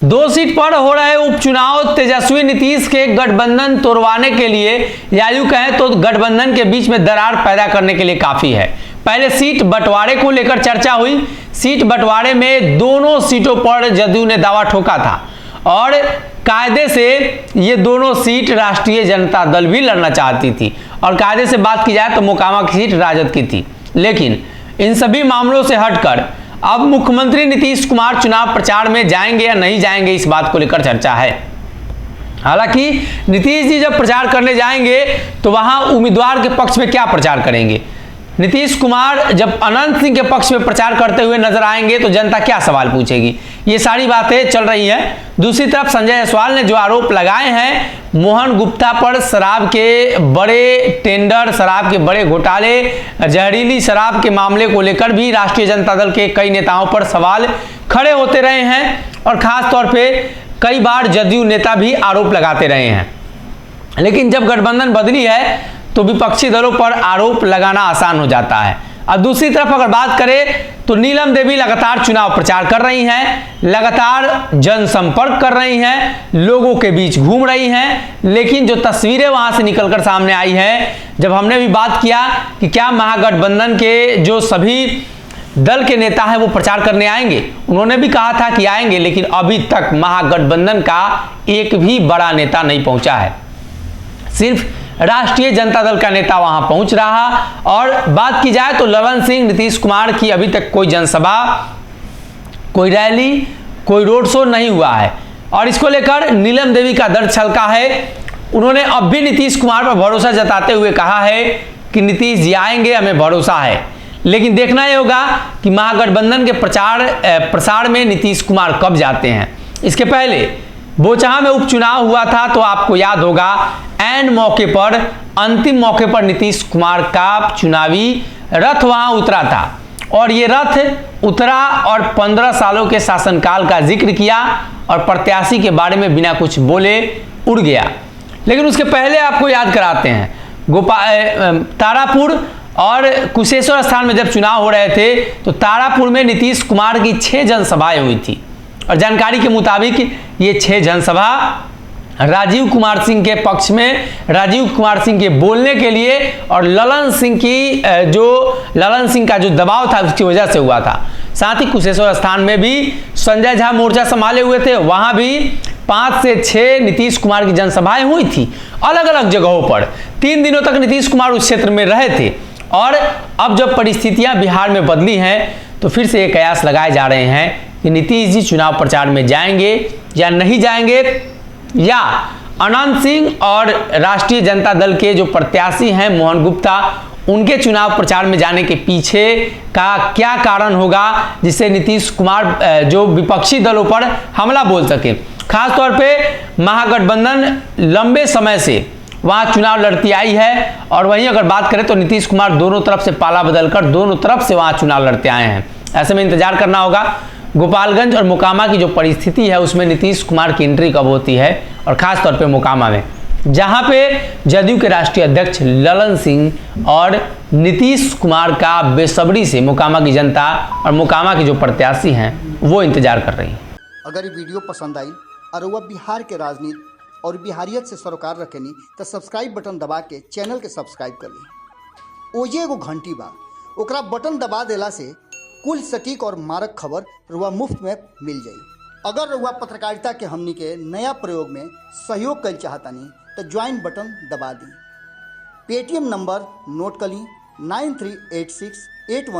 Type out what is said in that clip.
दो सीट पर हो रहे उपचुनाव तेजस्वी नीतीश के गठबंधन तोड़वाने के लिए या यूं कहें तो गठबंधन के बीच में दरार पैदा करने के लिए काफी है। पहले सीट बंटवारे को लेकर चर्चा हुई। सीट बंटवारे में दोनों सीटों पर जदयू ने दावा ठोका था और कायदे से ये दोनों सीट राष्ट्रीय जनता दल भी लड़ना चाहती थी और कायदे से बात की जाए तो मोकामा की सीट राजद की थी। लेकिन इन सभी मामलों से हटकर अब मुख्यमंत्री नीतीश कुमार चुनाव प्रचार में जाएंगे या नहीं जाएंगे, इस बात को लेकर चर्चा है। हालांकि नीतीश जी जब प्रचार करने जाएंगे तो वहां उम्मीदवार के पक्ष में क्या प्रचार करेंगे। नीतीश कुमार जब अनंत सिंह के पक्ष में प्रचार करते हुए नजर आएंगे तो जनता क्या सवाल पूछेगी, ये सारी बातें चल रही हैं। दूसरी तरफ संजय जायसवाल ने जो आरोप लगाए हैं मोहन गुप्ता पर, शराब के बड़े टेंडर, शराब के बड़े घोटाले, जहरीली शराब के मामले को लेकर भी राष्ट्रीय जनता दल के कई नेताओं पर सवाल खड़े होते रहे हैं और खास तौर पे कई बार जदयू नेता भी आरोप लगाते रहे हैं। लेकिन जब गठबंधन बदली है तो विपक्षी दलों पर आरोप लगाना आसान हो जाता है। अब दूसरी तरफ अगर बात करें तो नीलम देवी लगातार चुनाव प्रचार कर रही हैं, लगातार जनसंपर्क कर रही हैं, लोगों के बीच घूम रही हैं। लेकिन जो तस्वीरें वहां से निकलकर सामने आई हैं, जब हमने भी बात किया कि क्या महागठबंधन के जो सभी दल के नेता हैं वो प्रचार करने आएंगे, उन्होंने भी कहा था कि आएंगे, लेकिन अभी तक महागठबंधन का एक भी बड़ा नेता नहीं पहुंचा है। सिर्फ राष्ट्रीय जनता दल का नेता वहां पहुंच रहा। और बात की जाए तो ललन सिंह, नीतीश कुमार की अभी तक कोई जनसभा, कोई रैली, कोई रोड शो नहीं हुआ है और इसको लेकर नीलम देवी का दर्द छलका है। उन्होंने अब भी नीतीश कुमार पर भरोसा जताते हुए कहा है कि नीतीश जी आएंगे, हमें भरोसा है। लेकिन देखना यह होगा कि महागठबंधन के प्रसार में नीतीश कुमार कब जाते हैं। इसके पहले बोचहा में उपचुनाव हुआ था तो आपको याद होगा एंड मौके पर, अंतिम मौके पर नीतीश कुमार का चुनावी रथ वहां उतरा था और ये रथ उतरा और 15 सालों के शासनकाल का जिक्र किया और प्रत्याशी के बारे में बिना कुछ बोले उड़ गया। लेकिन उसके पहले आपको याद कराते हैं तारापुर और कुशेश्वर स्थान में जब चुनाव हो रहे थे तो तारापुर में नीतीश कुमार की 6 जनसभाएं हुई थी और जानकारी के मुताबिक ये 6 जनसभा राजीव कुमार सिंह के पक्ष में, राजीव कुमार सिंह के बोलने के लिए और ललन सिंह का जो दबाव था उसकी वजह से हुआ था। साथ ही कुशेश्वर स्थान में भी संजय झा मोर्चा संभाले हुए थे, वहां भी 5 से 6 नीतीश कुमार की जनसभाएं हुई थी अलग अलग जगहों पर। 3 दिनों तक नीतीश कुमार उस क्षेत्र में रहे थे और अब जब परिस्थितियां बिहार में बदली हैं तो फिर से ये कयास लगाए जा रहे हैं कि नीतीश जी चुनाव प्रचार में जाएंगे या नहीं जाएंगे, या अनंत सिंह और राष्ट्रीय जनता दल के जो प्रत्याशी हैं मोहन गुप्ता, उनके चुनाव प्रचार में जाने के पीछे का क्या कारण होगा जिससे नीतीश कुमार जो विपक्षी दलों पर हमला बोल सके। खासतौर पे महागठबंधन लंबे समय से वहां चुनाव लड़ती आई है और वहीं अगर बात करें तो नीतीश कुमार दोनों तरफ से पाला बदलकर दोनों तरफ से वहां चुनाव लड़ते आए हैं। ऐसे में इंतजार करना होगा गोपालगंज और मोकामा की जो परिस्थिति है उसमें नीतीश कुमार की एंट्री कब होती है और खास तौर पे मोकामा में, जहां पे जदयू के राष्ट्रीय अध्यक्ष ललन सिंह और नीतीश कुमार का बेसब्री से मोकामा की जनता और मोकामा के जो प्रत्याशी हैं वो इंतजार कर रही हैं। अगर ये वीडियो पसंद आई और वह बिहार के राजनीति और बिहारियत से सरोकार रखेनी तो सब्सक्राइब बटन दबा के चैनल के सब्सक्राइब कर ली। ओजे एगो घंटी बा, ओकरा बटन दबा देला से कुल सटीक और मारक खबर रुआ मुफ्त में मिल जाई। अगर रुआ पत्रकारिता के हमनी के नया प्रयोग में सहयोग कर चाहतानी तो ज्वाइन बटन दबा दी। पेटीएम नंबर नोट कर ली 938681